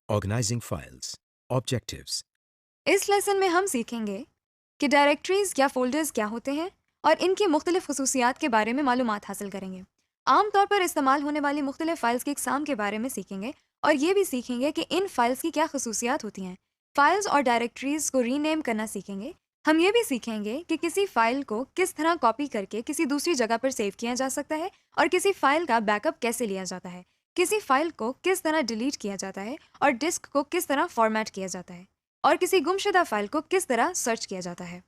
Organizing files. Objectives. इस lesson में हम सीखेंगे कि डायरेक्टरीज या फोल्डर्स क्या होते हैं और इनकी मुख्तलिफ खसूसियात के बारे में मालूमात हासिल करेंगे। आमतौर पर इस्तेमाल होने वाली मुख्तलिफ फाइल्स की इकसाम के बारे में सीखेंगे और ये भी सीखेंगे कि इन फाइल्स की क्या खसूसियात होती हैं। फाइल्स और डायरेक्टरीज को रीनेम करना सीखेंगे। हम ये भी सीखेंगे कि किसी फाइल को किस तरह कॉपी करके किसी दूसरी जगह पर सेव किया जा सकता है और किसी फाइल का बैकअप कैसे लिया जाता है, किसी फाइल को किस तरह डिलीट किया जाता है और डिस्क को किस तरह फॉर्मेट किया जाता है और किसी गुमशुदा फाइल को किस तरह सर्च किया जाता है।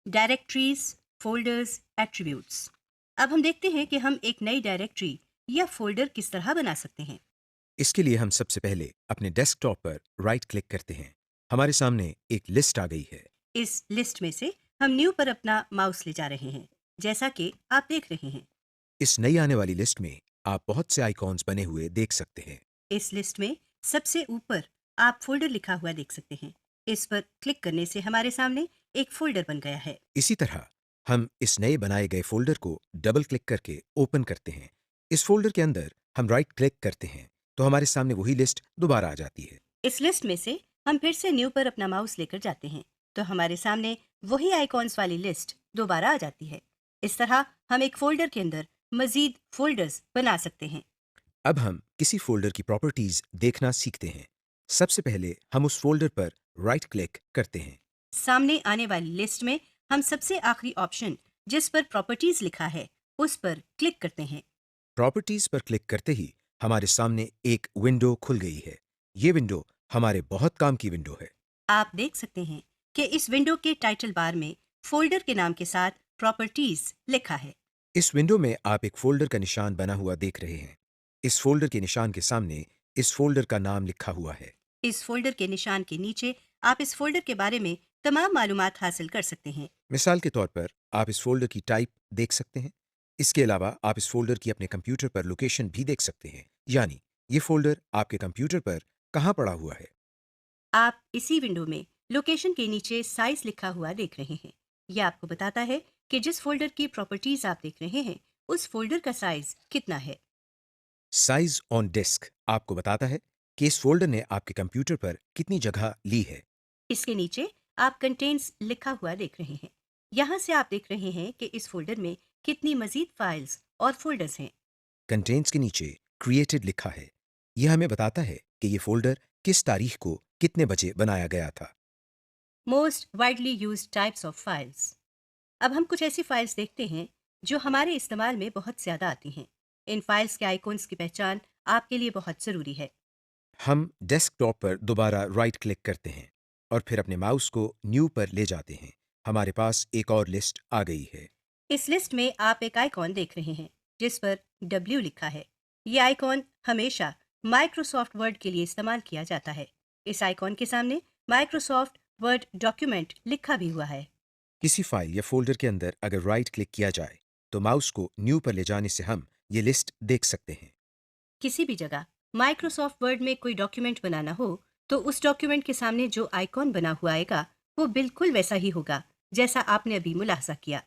Directories, folders, attributes. अब हम देखते हैं कि हम एक नई डायरेक्टरी या फोल्डर किस तरह बना सकते हैं। इसके लिए हम सबसे पहले अपने डेस्कटॉप पर राइट क्लिक करते हैं। हमारे सामने एक लिस्ट आ गई है। इस लिस्ट में से हम न्यू पर अपना माउस ले जा रहे हैं, जैसा कि आप देख रहे हैं। इस नई आने वाली लिस्ट में आप बहुत से आइकॉन्स बने हुए देख सकते हैं। इस लिस्ट में सबसे ऊपर आप फोल्डर लिखा हुआ देख सकते हैं। इस पर क्लिक करने से हमारे सामने एक फोल्डर बन गया है। इसी तरह हम इस नए बनाए गए फोल्डर को डबल क्लिक करके ओपन करते हैं। इस फोल्डर के अंदर हम राइट क्लिक करते हैं तो हमारे सामने वही लिस्ट दोबारा आ जाती है। इस लिस्ट में से हम फिर से न्यू पर अपना माउस लेकर जाते हैं तो हमारे सामने वही आइकॉन्स वाली लिस्ट दोबारा आ जाती है। इस तरह हम एक फोल्डर के अंदर मजीद फोल्डर्स बना सकते हैं। अब हम किसी फोल्डर की प्रॉपर्टीज देखना सीखते हैं। सबसे पहले हम उस फोल्डर पर राइट क्लिक करते हैं। सामने आने वाली लिस्ट में हम सबसे आखिरी ऑप्शन जिस पर प्रॉपर्टीज लिखा है उस पर क्लिक करते हैं। प्रॉपर्टीज पर क्लिक करते ही हमारे सामने एक विंडो खुल गई है। ये विंडो हमारे बहुत काम की विंडो है। आप देख सकते हैं कि इस विंडो के टाइटल बार में फोल्डर के नाम के साथ प्रॉपर्टीज लिखा है। इस विंडो में आप एक फोल्डर का निशान बना हुआ देख रहे हैं। इस फोल्डर के निशान के सामने इस फोल्डर का नाम लिखा हुआ है। इस फोल्डर के निशान के नीचे आप इस फोल्डर के बारे में तमाम मालूमात हासिल कर सकते हैं। मिसाल के तौर पर आप इस फोल्डर की टाइप देख सकते हैं। इसके अलावा आप इस फोल्डर की अपने कंप्यूटर पर लोकेशन भी देख सकते हैं, यानी ये फोल्डर आपके कंप्यूटर पर कहाँ पड़ा हुआ है। आप इसी विंडो में लोकेशन के नीचे साइज लिखा हुआ देख रहे हैं। यह आपको बताता है कि जिस फोल्डर की प्रॉपर्टीज आप देख रहे हैं उस फोल्डर का साइज कितना है। साइज ऑन डिस्क आपको बताता है कि इस फोल्डर ने आपके कंप्यूटर पर कितनी जगह ली है। इसके नीचे आप कंटेंट्स लिखा हुआ देख रहे हैं। यहाँ से आप देख रहे हैं कि इस फोल्डर में कितनी मजीद फाइल्स और फोल्डर्स हैं। कंटेंट्स के नीचे क्रिएटेड लिखा है। यह हमें बताता है कि ये फोल्डर किस तारीख को कितने बजे बनाया गया था। Most widely used types of files. अब हम कुछ ऐसी फाइल्स देखते हैं जो हमारे इस्तेमाल में बहुत ज़्यादा आती हैं। इन फाइल्स के आइकॉन्स की पहचान आपके लिए बहुत ज़रूरी है। हम डेस्कटॉप पर दोबारा राइट क्लिक करते हैं और फिर अपने माउस को न्यू पर ले जाते हैं। हमारे पास एक और लिस्ट आ गई है। इस लिस्ट में आप एक आइकॉन देख रहे हैं जिस पर W लिखा है। ये आइकॉन हमेशा माइक्रोसॉफ्ट वर्ड के लिए इस्तेमाल किया जाता है। इस आइकॉन के सामने माइक्रोसॉफ्ट वर्ड डॉक्यूमेंट लिखा भी हुआ है। किसी फाइल या फोल्डर के अंदर अगर राइट क्लिक किया जाए तो माउस को न्यू पर ले जाने से हम ये लिस्ट देख सकते हैं। किसी भी जगह माइक्रोसॉफ्ट वर्ड में कोई डॉक्यूमेंट बनाना हो तो उस डॉक्यूमेंट के सामने जो आइकॉन बना हुआ आएगा वो बिल्कुल वैसा ही होगा जैसा आपने अभी मुलाहजा किया।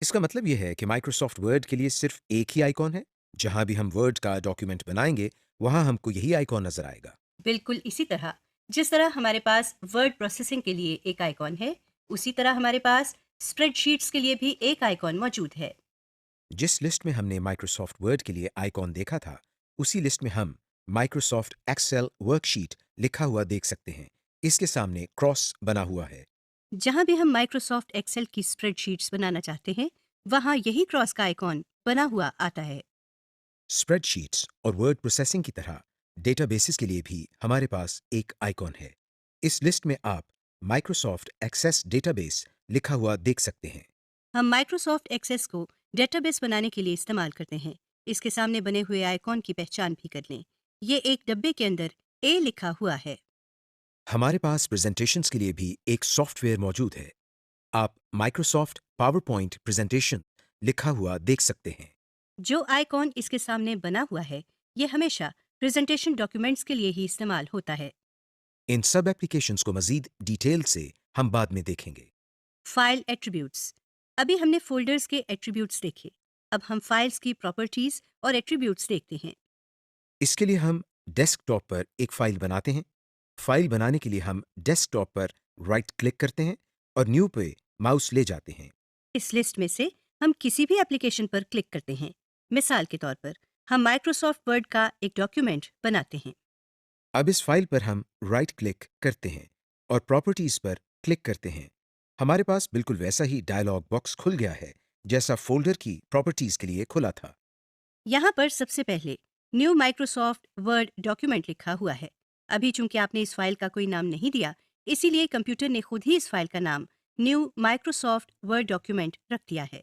इसका मतलब यह है कि माइक्रोसॉफ्ट वर्ड के लिए सिर्फ एक ही आइकॉन है। जहां भी हम वर्ड का डॉक्यूमेंट बनाएंगे वहां हमको यही आइकॉन नजर आएगा। बिल्कुल इसी तरह जिस तरह हमारे पास वर्ड प्रोसेसिंग के लिए एक आइकॉन है, उसी तरह हमारे पास स्प्रेडशीट्स के लिए भी एक आइकॉन मौजूद है। जिस लिस्ट में हमने माइक्रोसॉफ्ट वर्ड के लिए आइकॉन देखा था उसी लिस्ट में हम माइक्रोसॉफ्ट एक्सेल वर्कशीट लिखा हुआ देख सकते हैं। इसके सामने क्रॉस बना हुआ है। जहां भी हम माइक्रोसॉफ्ट एक्सेल की स्प्रेडशीट्स बनाना चाहते हैं वहां यही क्रॉस का आइकॉन बना हुआ आता है। स्प्रेडशीट्स और वर्ड प्रोसेसिंग की तरह डेटाबेसेस के लिए भी हमारे पास एक आइकॉन है। इस लिस्ट में आप माइक्रोसॉफ्ट एक्सेस डेटाबेस लिखा हुआ देख सकते हैं। हम माइक्रोसॉफ्ट एक्सेस को डेटाबेस बनाने के लिए इस्तेमाल करते हैं। इसके सामने बने हुए आइकॉन की पहचान भी कर लें। ये एक डब्बे के अंदर ए लिखा हुआ है। हमारे पास प्रेजेंटेशंस के लिए भी एक सॉफ्टवेयर मौजूद है। आप माइक्रोसॉफ्ट पावर पॉइंट प्रेजेंटेशन लिखा हुआ देख सकते हैं। जो आइकॉन इसके सामने बना हुआ है ये हमेशा प्रेजेंटेशन डॉक्यूमेंट्स के लिए ही इस्तेमाल होता है। इन सब एप्लीकेशंस को मजीद डिटेल से हम बाद में देखेंगे। File attributes. अभी हमने फोल्डर्स के एट्रीब्यूट्स देखे। अब हम फाइल्स की प्रॉपर्टीज और एट्रीब्यूट्स देखते हैं। इसके लिए हम डेस्कटॉप पर एक फाइल बनाते हैं। फाइल बनाने के लिए हम डेस्कटॉप पर राइट क्लिक करते हैं और न्यू पे माउस ले जाते हैं। इस लिस्ट में से हम किसी भी एप्लीकेशन पर क्लिक करते हैं। मिसाल के तौर पर हम माइक्रोसॉफ्ट वर्ड का एक डॉक्यूमेंट बनाते हैं। अब इस फाइल पर हम राइट क्लिक करते हैं और प्रॉपर्टीज पर क्लिक करते हैं। हमारे पास बिल्कुल वैसा ही डायलॉग बॉक्स खुल गया है जैसा फोल्डर की प्रॉपर्टीज के लिए खुला था। यहाँ पर सबसे पहले न्यू माइक्रोसॉफ्ट वर्ड डॉक्यूमेंट लिखा हुआ है। अभी चूंकि आपने इस फाइल का कोई नाम नहीं दिया, इसीलिए कंप्यूटर ने खुद ही इस फाइल का नाम न्यू माइक्रोसॉफ्ट वर्ड डॉक्यूमेंट रख दिया है।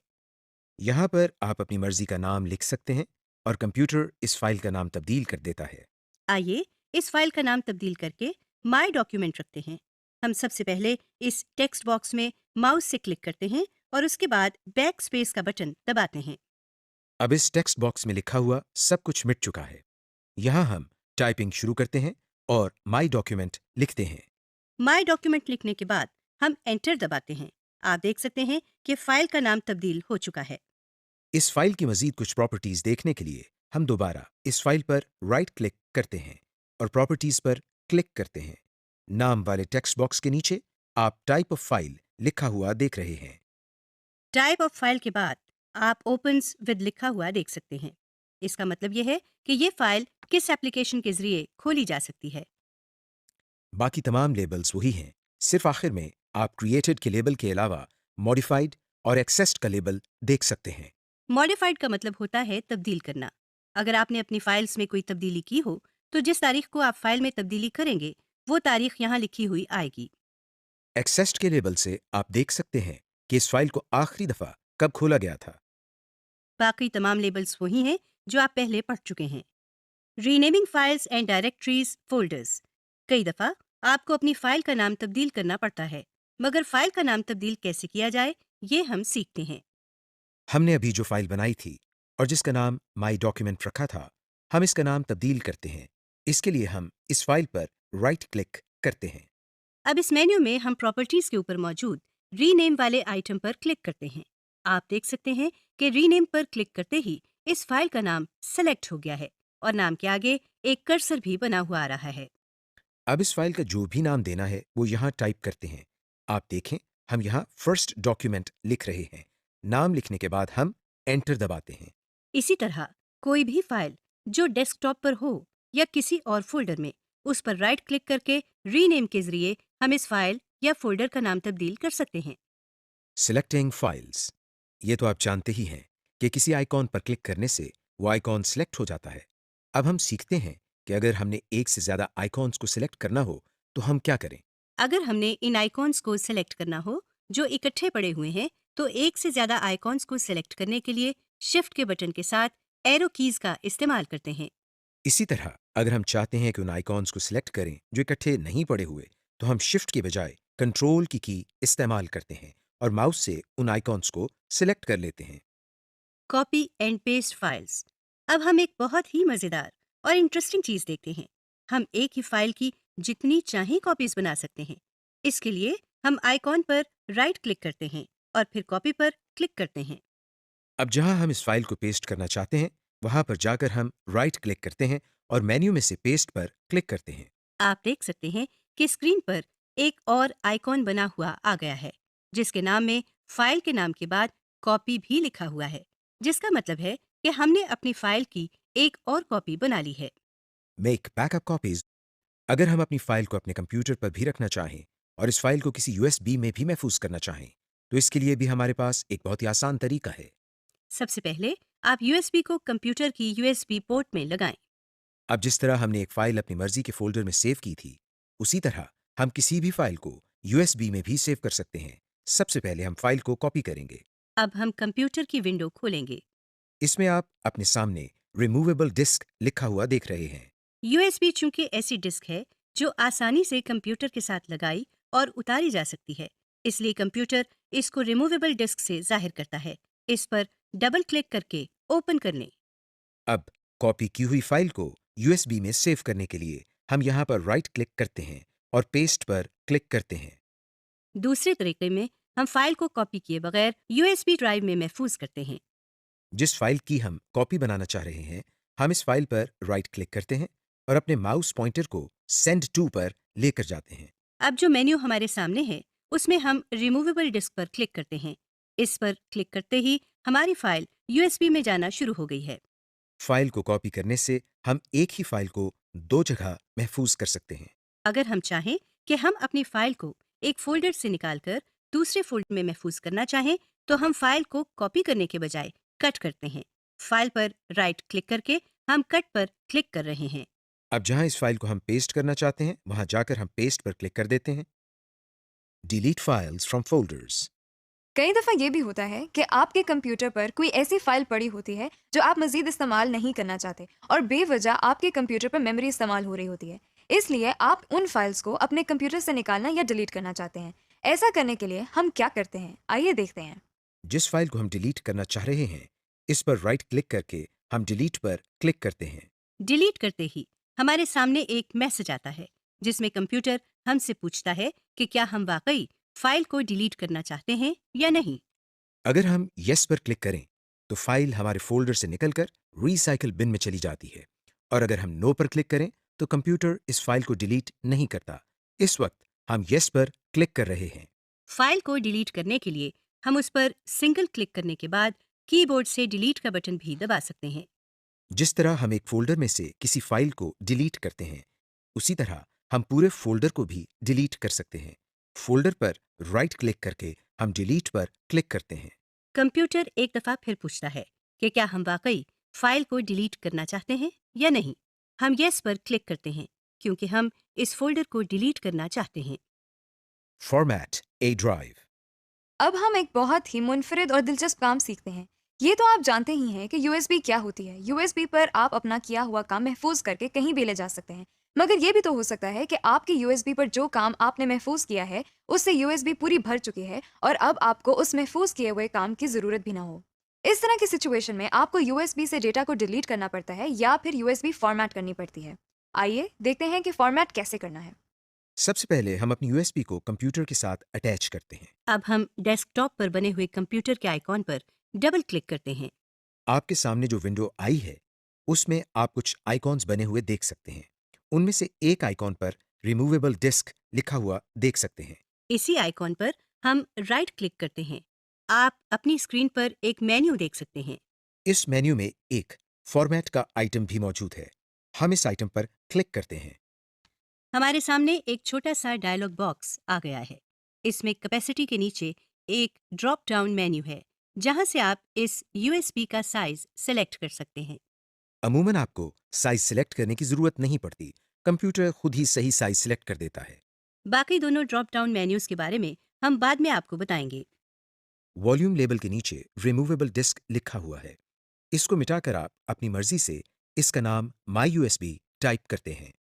यहाँ पर आप अपनी मर्जी का नाम लिख सकते हैं और कंप्यूटर इस फाइल का नाम तब्दील कर देता है। आइए इस फाइल का नाम तब्दील करके माई डॉक्यूमेंट रखते हैं। हम सबसे पहले इस टेक्स्ट बॉक्स में माउस से क्लिक करते हैं और उसके बाद बैक स्पेस का बटन दबाते हैं। अब इस टेक्स्ट बॉक्स में लिखा हुआ सब कुछ मिट चुका है। यहाँ हम टाइपिंग शुरू करते हैं और माई डॉक्यूमेंट लिखते हैं। माई डॉक्यूमेंट लिखने के बाद हम एंटर दबाते हैं। आप देख सकते हैं कि फाइल का नाम तब्दील हो चुका है। इस फाइल की मजीद कुछ प्रॉपर्टीज देखने के लिए हम दोबारा इस फाइल पर राइट क्लिक करते हैं और प्रॉपर्टीज पर क्लिक करते हैं। नाम वाले टेक्स्ट बॉक्स के नीचे आप टाइप ऑफ फाइल लिखा हुआ देख रहे हैं। टाइप ऑफ फाइल के बाद आप ओपन्स विद लिखा हुआ देख सकते हैं। इसका मतलब यह है कि ये फाइल किस एप्लीकेशन के जरिए खोली जा सकती है। बाकी तमाम लेबल्स वही हैं, सिर्फ आखिर में आप क्रिएटेड के लेबल के अलावा मॉडिफाइड और एक्सेस्ड का लेबल देख सकते हैं। मॉडिफाइड का मतलब होता है तब्दील करना। अगर आपने अपनी फाइल्स में कोई तब्दीली की हो, तो जिस तारीख को आप फाइल में तब्दीली करेंगे वो तारीख यहाँ लिखी हुई आएगी। एक्सेस्ड के लेबल से आप देख सकते हैं कि इस फाइल को आखिरी दफा कब खोला गया था। बाकी तमाम लेबल्स वही हैं जो आप पहले पढ़ चुके हैं। Renaming files and directories folders. कई दफ़ा आपको अपनी फाइल का नाम तब्दील करना पड़ता है, मगर फाइल का नाम तब्दील कैसे किया जाए ये हम सीखते हैं। हमने अभी जो फाइल बनाई थी और जिसका नाम माई डॉक्यूमेंट रखा था, हम इसका नाम तब्दील करते हैं। इसके लिए हम इस फाइल पर राइट क्लिक करते हैं। अब इस मेन्यू में हम प्रॉपर्टीज के ऊपर मौजूद रीनेम वाले आइटम पर क्लिक करते हैं। आप देख सकते हैं कि रीनेम पर क्लिक करते ही इस फाइल का नाम सेलेक्ट हो गया है और नाम के आगे एक कर्सर भी बना हुआ आ रहा है। अब इस फाइल का जो भी नाम देना है वो यहाँ टाइप करते हैं। आप देखें, हम यहाँ फर्स्ट डॉक्यूमेंट लिख रहे हैं। नाम लिखने के बाद हम एंटर दबाते हैं। इसी तरह कोई भी फाइल जो डेस्कटॉप पर हो या किसी और फोल्डर में, उस पर राइट क्लिक करके रीनेम के जरिए हम इस फाइल या फोल्डर का नाम तब्दील कर सकते हैं। सिलेक्टिंग फाइल्स, ये तो आप जानते ही हैं कि किसी आइकॉन पर क्लिक करने से वो आइकॉन सिलेक्ट हो जाता है। अब हम सीखते हैं कि अगर हमने एक से ज्यादा आइकॉन्स को सिलेक्ट करना हो तो हम क्या करें। अगर हमने इन आइकॉन्स को सिलेक्ट करना हो जो इकट्ठे पड़े हुए हैं, तो एक से ज्यादा आइकॉन्स को सिलेक्ट करने के लिए शिफ्ट के बटन के साथ एरो कीज का इस्तेमाल करते हैं। इसी तरह अगर हम चाहते हैं कि उन आइकॉन्स को सिलेक्ट करें जो इकट्ठे नहीं पड़े हुए, तो हम शिफ्ट के बजाय कंट्रोल की इस्तेमाल करते हैं और माउस से उन आइकॉन्स को सिलेक्ट कर लेते हैं। Copy and paste files. अब हम एक बहुत ही मजेदार और इंटरेस्टिंग चीज देखते हैं। हम एक ही फाइल की जितनी चाहें कॉपीज बना सकते हैं। इसके लिए हम आइकॉन पर राइट क्लिक करते हैं और फिर कॉपी पर क्लिक करते हैं। अब जहां हम इस फाइल को पेस्ट करना चाहते हैं, वहां पर जाकर हम राइट क्लिक करते हैं और मेन्यू में से पेस्ट पर क्लिक करते हैं। आप देख सकते हैं कि स्क्रीन पर एक और आइकॉन बना हुआ आ गया है, जिसके नाम में फाइल के नाम के बाद कॉपी भी लिखा हुआ है, जिसका मतलब है कि हमने अपनी फाइल की एक और कॉपी बना ली है। Make backup copies. अगर हम अपनी फाइल को अपने कंप्यूटर पर भी रखना चाहें और इस फाइल को किसी यूएसबी में भी महफूज करना चाहें, तो इसके लिए भी हमारे पास एक बहुत ही आसान तरीका है। सबसे पहले आप यूएसबी को कंप्यूटर की यूएसबी पोर्ट में लगाएं। अब जिस तरह हमने एक फाइल अपनी मर्जी के फोल्डर में सेव की थी, उसी तरह हम किसी भी फाइल को यूएसबी में भी सेव कर सकते हैं। सबसे पहले हम फाइल को कॉपी करेंगे। अब हम कंप्यूटर की विंडो खोलेंगे। इसमें आप अपने सामने रिमूवेबल डिस्क लिखा हुआ देख रहे हैं। यूएसबी चूंकि ऐसी डिस्क है जो आसानी से कंप्यूटर के साथ लगाई और उतारी जा सकती है, इसलिए कंप्यूटर इसको रिमूवेबल डिस्क से जाहिर करता है। इस पर डबल क्लिक करके ओपन कर लें। अब कॉपी की हुई फाइल को यूएसबी में सेव करने के लिए हम यहाँ पर राइट क्लिक करते हैं और पेस्ट पर क्लिक करते हैं। दूसरे तरीके में हम फाइल को कॉपी किए बगैर यूएसबी ड्राइव में महफूज करते हैं। जिस फाइल की हम कॉपी बनाना चाह रहे हैं, हम इस फाइल पर राइट क्लिक करते हैं और अपने माउस पॉइंटर को सेंड टू पर लेकर जाते हैं। अब जो मेन्यू हमारे सामने है उसमें हम रिमूवेबल डिस्क पर क्लिक करते हैं। इस पर क्लिक करते ही हमारी फाइल यूएसबी में जाना शुरू हो गई है। फाइल को कॉपी करने से हम एक ही फाइल को दो जगह महफूज कर सकते हैं। अगर हम चाहें कि हम अपनी फाइल को एक फोल्डर से निकालकर दूसरे फोल्डर में महफूज करना चाहें तो हम फाइल को कॉपी करने के बजाय कट करते हैं। फाइल पर राइट क्लिक करके हम कट पर क्लिक कर रहे हैं। अब जहां इस फाइल को हम पेस्ट करना चाहते हैं वहां जाकर हम पेस्ट पर क्लिक कर देते हैं। Delete files from folders. कई दफ़ा ये भी होता है कि आपके कंप्यूटर पर कोई ऐसी फाइल पड़ी होती है जो आप मज़ीद इस्तेमाल नहीं करना चाहते और बेवजह आपके कंप्यूटर पर मेमोरी इस्तेमाल हो रही होती है। इसलिए आप उन फाइल्स को अपने कंप्यूटर से निकालना या डिलीट करना चाहते हैं। ऐसा करने के लिए हम क्या करते हैं, आइए देखते हैं। जिस फाइल को हम डिलीट करना चाह रहे हैं इस पर राइट क्लिक करके हम डिलीट पर क्लिक करते हैं। डिलीट करते ही हमारे सामने एक मैसेज आता है जिसमें कंप्यूटर हमसे पूछता है कि क्या हम वाकई फाइल को डिलीट करना चाहते हैं या नहीं। अगर हम यस पर क्लिक करें तो फाइल हमारे फोल्डर से निकलकर रिसाइकिल बिन में चली जाती है, और अगर हम नो पर क्लिक करें तो कंप्यूटर इस फाइल को डिलीट नहीं करता। इस वक्त हम यस पर क्लिक कर रहे हैं। फाइल को डिलीट करने के लिए हम उस पर सिंगल क्लिक करने के बाद कीबोर्ड से डिलीट का बटन भी दबा सकते हैं। जिस तरह हम एक फोल्डर में से किसी फाइल को डिलीट करते हैं उसी तरह हम पूरे फोल्डर को भी डिलीट कर सकते हैं। फोल्डर पर राइट क्लिक करके हम डिलीट पर क्लिक करते हैं। कंप्यूटर एक दफा फिर पूछता है कि क्या हम वाकई फाइल को डिलीट करना चाहते हैं या नहीं। हम यस पर क्लिक करते हैं क्योंकि हम इस फोल्डर को डिलीट करना चाहते हैं। फॉर्मेट ए ड्राइव। अब हम एक बहुत ही मुनफरिद और दिलचस्प काम सीखते हैं। ये तो आप जानते ही हैं कि यूएसबी क्या होती है। यूएसबी पर आप अपना किया हुआ काम महफूज करके कहीं भी ले जा सकते हैं। मगर ये भी तो हो सकता है कि आपकी यूएसबी पर जो काम आपने महफूज किया है उससे यूएसबी पूरी भर चुकी है और अब आपको उस महफूज किए हुए काम की ज़रूरत भी ना हो। इस तरह की सिचुएशन में आपको यूएसबी से डेटा को डिलीट करना पड़ता है या फिर यूएसबी फॉर्मेट करनी पड़ती है। आइए देखते हैं कि फॉर्मेट कैसे करना है। सबसे पहले हम अपनी यूएसबी को कंप्यूटर के साथ अटैच करते हैं। अब हम डेस्कटॉप पर बने हुए कंप्यूटर के आइकॉन पर डबल क्लिक करते हैं। आपके सामने जो विंडो आई है उसमें आप कुछ आइकॉन्स बने हुए देख सकते हैं। उनमें से एक आइकॉन पर रिमूवेबल डिस्क लिखा हुआ देख सकते हैं। इसी आइकॉन पर हम राइट क्लिक करते हैं। आप अपनी स्क्रीन पर एक मेन्यू देख सकते हैं। इस मेन्यू में एक फॉर्मेट का आइटम भी मौजूद है। हम इस आइटम पर क्लिक करते हैं। हमारे सामने एक छोटा सा डायलॉग बॉक्स आ गया है। इसमें कैपेसिटी के नीचे एक ड्रॉप डाउन मेन्यू है जहां से आप इस यूएसबी का साइज सेलेक्ट कर सकते हैं। अमूमन आपको साइज सिलेक्ट करने की जरूरत नहीं पड़ती, कंप्यूटर खुद ही सही साइज सिलेक्ट कर देता है। बाकी दोनों ड्रॉप डाउन मेन्यूज के बारे में हम बाद में आपको बताएंगे। वॉल्यूम लेबल के नीचे रिमूवेबल डिस्क लिखा हुआ है। इसको मिटाकर आप अपनी मर्जी से इसका नाम माई यूएसबी टाइप करते हैं।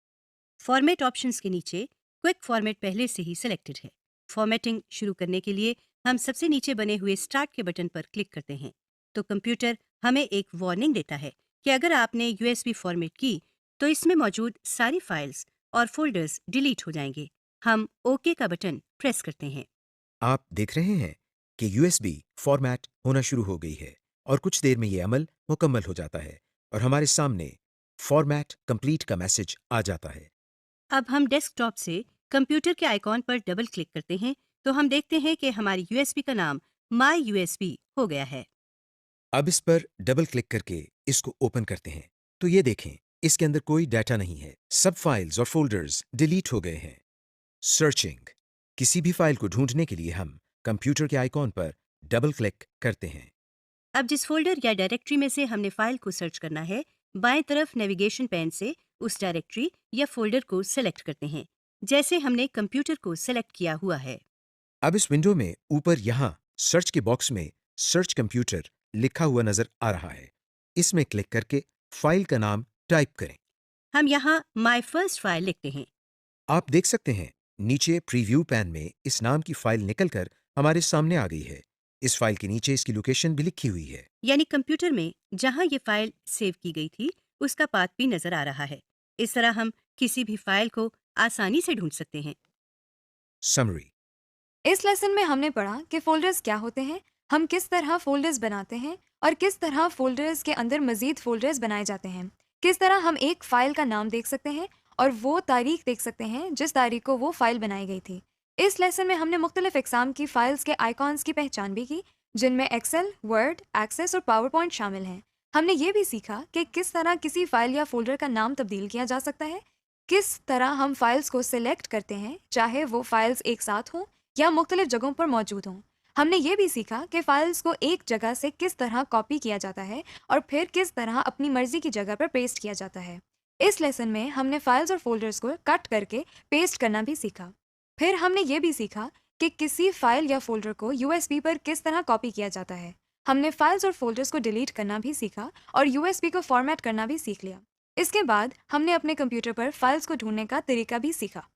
फॉर्मेट ऑप्शंस के नीचे क्विक फॉर्मेट पहले से ही सिलेक्टेड है। फॉर्मेटिंग शुरू करने के लिए हम सबसे नीचे बने हुए स्टार्ट के बटन पर क्लिक करते हैं तो कंप्यूटर हमें एक वार्निंग देता है कि अगर आपने यूएसबी फॉर्मेट की तो इसमें मौजूद सारी फाइल्स और फोल्डर्स डिलीट हो जाएंगे। हम ओके का बटन प्रेस करते हैं। आप देख रहे हैं कि यूएसबी फॉर्मेट होना शुरू हो गई है और कुछ देर में ये अमल मुकम्मल हो जाता है और हमारे सामने फॉर्मेट कंप्लीट का मैसेज आ जाता है। अब हम डेस्कटॉप से कंप्यूटर के आइकॉन पर डबल क्लिक करते हैं तो हम देखते हैं कि हमारी यूएसबी का नाम माई यूएसबी हो गया है। अब इस पर डबल क्लिक करके इसको ओपन करते हैं तो ये देखें इसके अंदर कोई डाटा नहीं है। सब फाइल्स और फोल्डर्स डिलीट हो गए हैं। सर्चिंग। किसी भी फाइल को ढूंढने के लिए हम कंप्यूटर के आइकॉन पर डबल क्लिक करते हैं। अब जिस फोल्डर या डायरेक्टरी में से हमने फाइल को सर्च करना है बाएं तरफ नेविगेशन पैन से उस डायरेक्टरी या फोल्डर को सेलेक्ट करते हैं जैसे हमने कंप्यूटर को सेलेक्ट किया हुआ है। अब इस विंडो में ऊपर यहाँ सर्च के बॉक्स में सर्च कंप्यूटर लिखा हुआ नजर आ रहा है। इसमें क्लिक करके फाइल का नाम टाइप करें। हम यहाँ माई फर्स्ट फाइल लिखते हैं। आप देख सकते हैं नीचे प्रीव्यू पैन में इस नाम की फाइल निकलकर हमारे सामने आ गई है। इस फाइल के नीचे इसकी लोकेशन भी लिखी हुई है। यानी कंप्यूटर में जहाँ ये फाइल सेव की गई थी उसका पाथ भी नजर आ रहा है। इस तरह हम किसी भी फाइल को आसानी से ढूंढ सकते हैं। समरी। इस लेसन में हमने पढ़ा कि फोल्डर्स क्या होते हैं, हम किस तरह फोल्डर्स बनाते हैं और किस तरह फोल्डर्स के अंदर मजीद फोल्डर्स बनाए जाते हैं। किस तरह हम एक फाइल का नाम देख सकते हैं और वो तारीख देख सकते हैं जिस तारीख को वो फाइल बनाई गई थी। इस लेसन में हमने मुख्तलिफ इकसाम की फाइल्स के आइकॉन्स की पहचान भी की, जिनमें एक्सेल, वर्ड, एक्सेस और पावर पॉइंट शामिल हैं। हमने ये भी सीखा कि किस तरह किसी फाइल या फोल्डर का नाम तब्दील किया जा सकता है, किस तरह हम फाइल्स को सिलेक्ट करते हैं, चाहे वो फाइल्स एक साथ हों या मुख्तलिफ जगहों पर मौजूद हों। हमने ये भी सीखा कि फाइल्स को एक जगह से किस तरह कॉपी किया जाता है और फिर किस तरह अपनी मर्जी की जगह पर पेस्ट किया जाता है। इस लेसन में हमने फाइल्स और फोल्डर्स को कट करके पेस्ट करना भी सीखा। फिर हमने ये भी सीखा कि किसी फाइल या फोल्डर को यूएसबी पर किस तरह कॉपी किया जाता है। हमने फाइल्स और फोल्डर्स को डिलीट करना भी सीखा और यूएसबी को फॉर्मेट करना भी सीख लिया। इसके बाद हमने अपने कंप्यूटर पर फाइल्स को ढूंढने का तरीका भी सीखा।